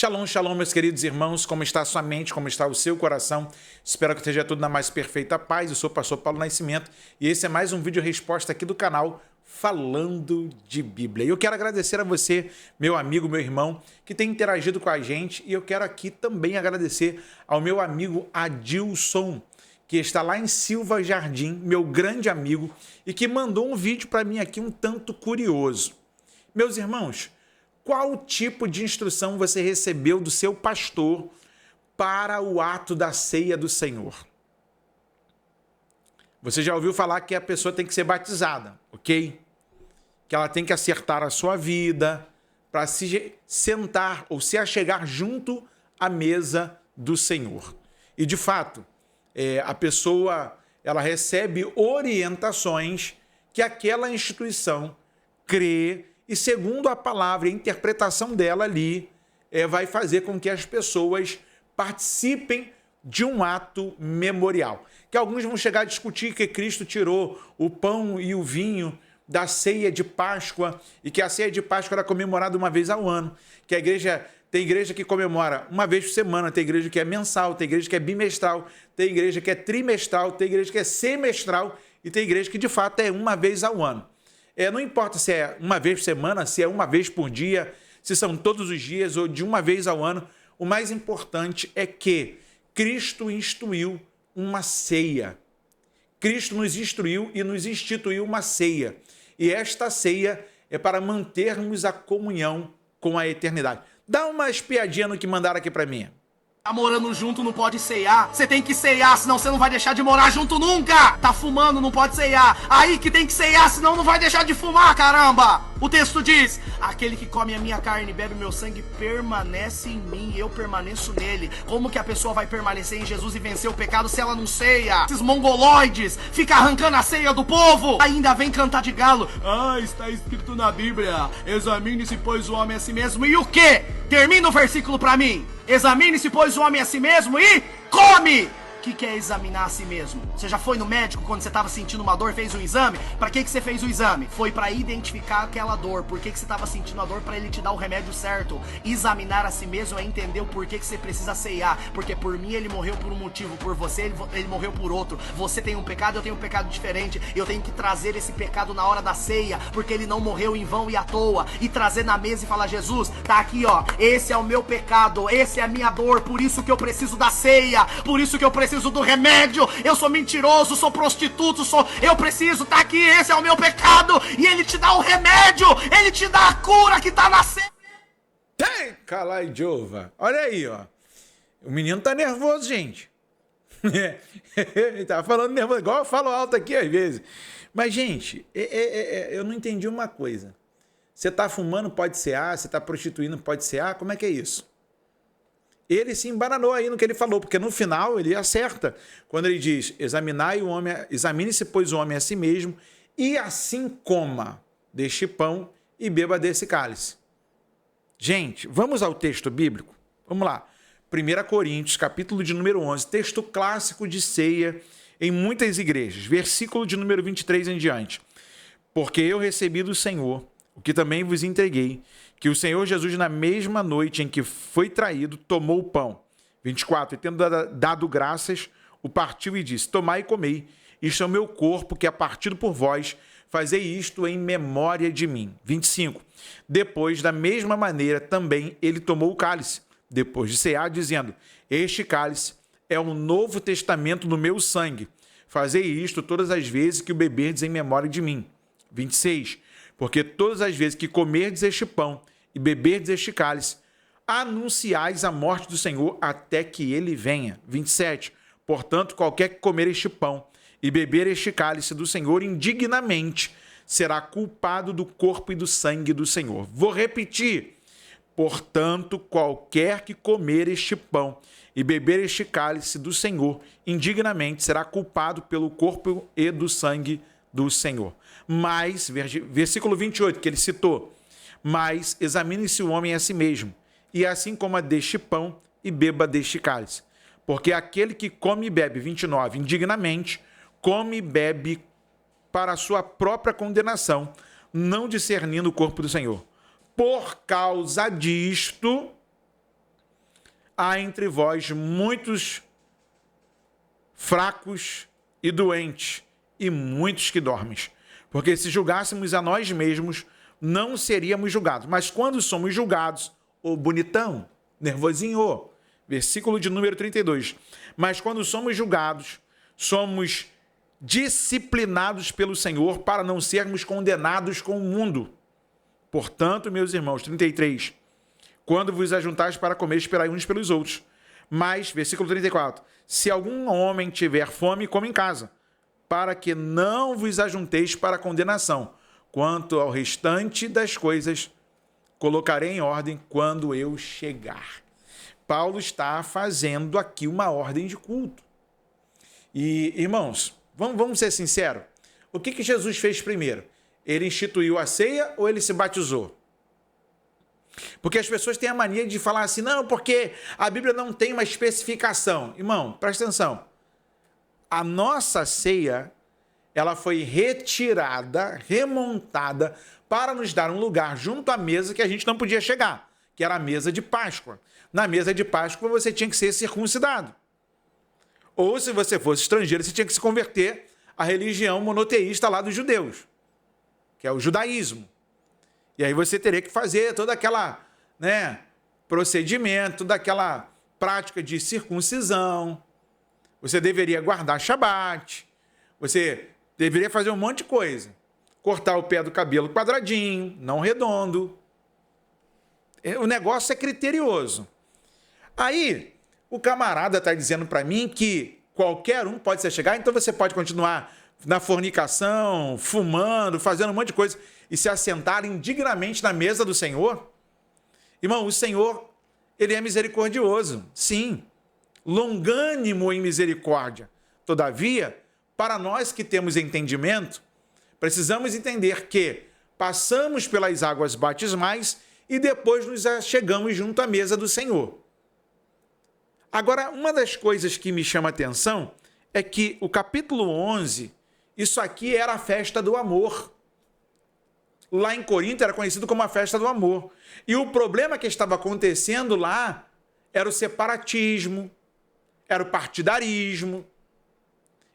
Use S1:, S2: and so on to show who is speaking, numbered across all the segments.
S1: Shalom, shalom, meus queridos irmãos, como está a sua mente, como está o seu coração? Espero que esteja tudo na mais perfeita paz. Eu sou o pastor Paulo Nascimento e esse é mais um vídeo resposta aqui do canal Falando de Bíblia. E eu quero agradecer a você, meu amigo, meu irmão, que tem interagido com a gente, e eu quero aqui também agradecer ao meu amigo Adilson, que está lá em Silva Jardim, meu grande amigo, e que mandou um vídeo para mim aqui um tanto curioso. Meus irmãos, qual tipo de instrução você recebeu do seu pastor para o ato da ceia do Senhor? Você já ouviu falar que a pessoa tem que ser batizada, ok? Que ela tem que acertar a sua vida para se sentar ou se achegar junto à mesa do Senhor. E de fato, a pessoa ela recebe orientações que aquela instituição crê e, segundo a palavra e a interpretação dela ali, vai fazer com que as pessoas participem de um ato memorial. Que alguns vão chegar a discutir que Cristo tirou o pão e o vinho da ceia de Páscoa e que a ceia de Páscoa era comemorada uma vez ao ano. Que a igreja, tem igreja que comemora uma vez por semana, tem igreja que é mensal, tem igreja que é bimestral, tem igreja que é trimestral, tem igreja que é semestral e tem igreja que de fato é uma vez ao ano. Não importa se é uma vez por semana, se é uma vez por dia, se são todos os dias ou de uma vez ao ano. O mais importante é que Cristo instituiu uma ceia. Cristo nos instruiu e nos instituiu uma ceia. E esta ceia é para mantermos a comunhão com a eternidade. Dá uma espiadinha no que mandaram aqui para mim.
S2: Tá morando junto, não pode ceiar. Você tem que ceiar, senão você não vai deixar de morar junto nunca. Tá fumando, não pode ceiar. Aí que tem que ceiar, senão não vai deixar de fumar, caramba. O texto diz: aquele que come a minha carne e bebe o meu sangue permanece em mim e eu permaneço nele. Como que a pessoa vai permanecer em Jesus e vencer o pecado se ela não ceia? Esses mongoloides ficam arrancando a ceia do povo. Ainda vem cantar de galo. Está escrito na Bíblia: examine-se, pois, o homem a si mesmo. E o quê? Termina o versículo pra mim. Examine-se, pois, o homem a si mesmo e come! O que é examinar a si mesmo? Você já foi no médico quando você estava sentindo uma dor, fez um exame? Para que você fez o exame? Foi para identificar aquela dor. Por que você estava sentindo a dor, para ele te dar o remédio certo. Examinar a si mesmo é entender o porquê que você precisa ceiar. Porque por mim ele morreu por um motivo, por você ele morreu por outro. Você tem um pecado, eu tenho um pecado diferente. Eu tenho que trazer esse pecado na hora da ceia, porque ele não morreu em vão e à toa. E trazer na mesa e falar: Jesus, tá aqui ó, esse é o meu pecado, esse é a minha dor, por isso que eu preciso da ceia, por isso que eu preciso do remédio, eu sou mentiroso, sou prostituto, eu preciso, tá aqui, esse é o meu pecado, e ele te dá o remédio, ele te dá a cura que tá na ceia.
S1: Calai Jova, olha aí, ó. O menino tá nervoso, gente. Ele tá falando nervoso, igual eu falo alto aqui às vezes. Mas, gente, eu não entendi uma coisa. Você tá fumando, pode cear, você tá prostituindo, pode cear, como é que é isso? Ele se embananou aí no que ele falou, porque no final ele acerta, quando ele diz: examine-se, pois, o homem a si mesmo, e assim coma deste pão e beba desse cálice. Gente, vamos ao texto bíblico? Vamos lá. 1 Coríntios, capítulo de número 11, texto clássico de ceia em muitas igrejas, versículo de número 23 em diante. Porque eu recebi do Senhor o que também vos entreguei, que o Senhor Jesus, na mesma noite em que foi traído, tomou o pão. 24. E tendo dado graças, o partiu e disse: tomai e comei, isto é o meu corpo, que é partido por vós, fazei isto em memória de mim. 25. Depois, da mesma maneira, também ele tomou o cálice, depois de cear, dizendo: este cálice é o novo testamento no meu sangue. Fazei isto todas as vezes que o beberdes em memória de mim. 26. Porque todas as vezes que comerdes este pão e beberdes este cálice, anunciais a morte do Senhor até que ele venha. 27. Portanto, qualquer que comer este pão e beber este cálice do Senhor indignamente será culpado do corpo e do sangue do Senhor. Vou repetir. Portanto, qualquer que comer este pão e beber este cálice do Senhor indignamente será culpado pelo corpo e do sangue do Senhor. Mas, versículo 28, que ele citou: mas examine-se o homem a si mesmo, e assim coma deste pão e beba deste cálice. Porque aquele que come e bebe, 29, indignamente, come e bebe para a sua própria condenação, não discernindo o corpo do Senhor. Por causa disto, há entre vós muitos fracos e doentes, e muitos que dormem. Porque se julgássemos a nós mesmos, não seríamos julgados. Mas quando somos julgados, ô bonitão, nervosinho, versículo de número 32. Mas quando somos julgados, somos disciplinados pelo Senhor para não sermos condenados com o mundo. Portanto, meus irmãos, 33. Quando vos ajuntais para comer, esperai uns pelos outros. Mas, versículo 34. Se algum homem tiver fome, come em casa, para que não vos ajunteis para condenação. Quanto ao restante das coisas, colocarei em ordem quando eu chegar. Paulo está fazendo aqui uma ordem de culto. E, irmãos, vamos ser sinceros. O que Jesus fez primeiro? Ele instituiu a ceia ou ele se batizou? Porque as pessoas têm a mania de falar assim, não, porque a Bíblia não tem uma especificação. Irmão, presta atenção. A nossa ceia, ela foi retirada, remontada, para nos dar um lugar junto à mesa que a gente não podia chegar, que era a mesa de Páscoa. Na mesa de Páscoa você tinha que ser circuncidado. Ou se você fosse estrangeiro, você tinha que se converter à religião monoteísta lá dos judeus, que é o judaísmo. E aí você teria que fazer toda aquela, procedimento, daquela prática de circuncisão. Você deveria guardar Shabat. Você deveria fazer um monte de coisa. Cortar o pé do cabelo quadradinho, não redondo. O negócio é criterioso. Aí, o camarada está dizendo para mim que qualquer um pode se chegar, então você pode continuar na fornicação, fumando, fazendo um monte de coisa e se assentar indignamente na mesa do Senhor? Irmão, o Senhor, ele é misericordioso, sim, longânimo em misericórdia. Todavia, para nós que temos entendimento, precisamos entender que passamos pelas águas batismais e depois nos chegamos junto à mesa do Senhor. Agora, uma das coisas que me chama a atenção é que o capítulo 11, isso aqui era a festa do amor. Lá em Corinto era conhecido como a festa do amor. E o problema que estava acontecendo lá era o separatismo, era o partidarismo,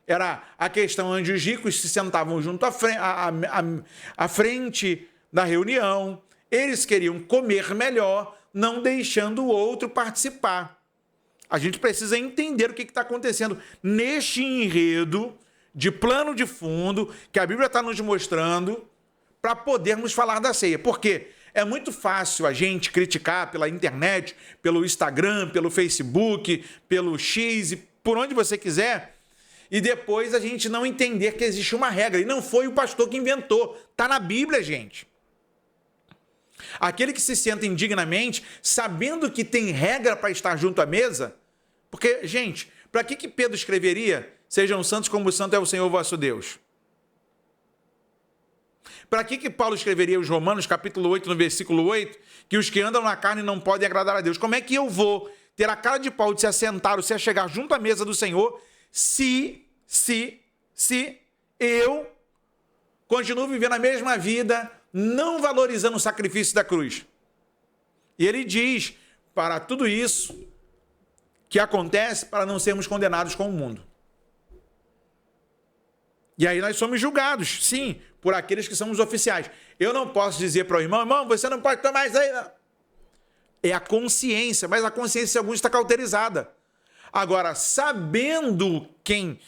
S1: era a questão onde os ricos se sentavam junto à frente da reunião. Eles queriam comer melhor, não deixando o outro participar. A gente precisa entender o que está acontecendo neste enredo de plano de fundo que a Bíblia está nos mostrando para podermos falar da ceia. Porque é muito fácil a gente criticar pela internet, pelo Instagram, pelo Facebook, pelo X e por onde você quiser, e depois a gente não entender que existe uma regra. E não foi o pastor que inventou. Está na Bíblia, gente. Aquele que se senta indignamente, sabendo que tem regra para estar junto à mesa, porque, gente, para que Pedro escreveria, sejam santos como o santo é o Senhor vosso Deus? Para que Paulo escreveria os Romanos, capítulo 8, no versículo 8, que os que andam na carne não podem agradar a Deus? Como é que eu vou ter a cara de pau de se assentar ou se chegar junto à mesa do Senhor se eu continuo vivendo a mesma vida, não valorizando o sacrifício da cruz? E ele diz, para tudo isso que acontece, para não sermos condenados com o mundo. E aí nós somos julgados, sim, por aqueles que são os oficiais. Eu não posso dizer para o irmão, você não pode tomar isso aí. Não. É a consciência, mas a consciência de alguns está cauterizada. Agora, sabendo quem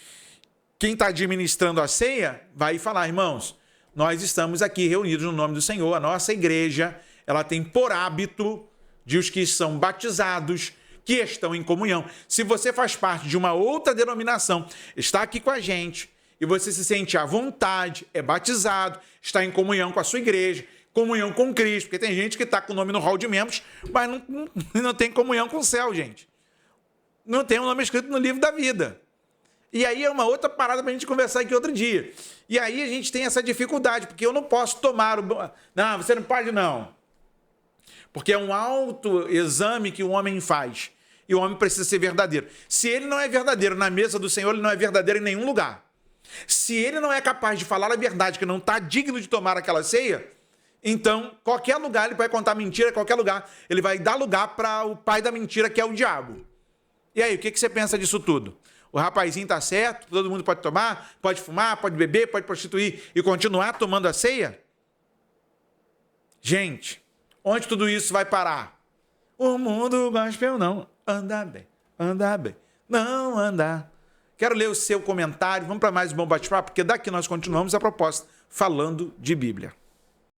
S1: está administrando a ceia, vai falar, irmãos, nós estamos aqui reunidos no nome do Senhor. A nossa igreja, ela tem por hábito de os que são batizados, que estão em comunhão. Se você faz parte de uma outra denominação, está aqui com a gente, e você se sente à vontade, é batizado, está em comunhão com a sua igreja, comunhão com Cristo, porque tem gente que está com o nome no hall de membros, mas não tem comunhão com o céu, gente. Não tem o nome escrito no livro da vida. E aí é uma outra parada para a gente conversar aqui outro dia. E aí a gente tem essa dificuldade, porque eu não posso tomar o... Não, você não pode não. Porque é um autoexame que o homem faz. E o homem precisa ser verdadeiro. Se ele não é verdadeiro na mesa do Senhor, ele não é verdadeiro em nenhum lugar. Se ele não é capaz de falar a verdade, que não está digno de tomar aquela ceia, Então, qualquer lugar ele vai contar mentira, qualquer lugar ele vai dar lugar para o pai da mentira, que é o diabo. E aí, o que você pensa disso tudo? O rapazinho tá certo, todo mundo pode tomar, pode fumar, pode beber, pode prostituir e continuar tomando a ceia? Gente, onde tudo isso vai parar? O mundo gospel não anda bem, não anda. Quero ler o seu comentário, vamos para mais um bom bate-papo, porque daqui nós continuamos a proposta falando de Bíblia.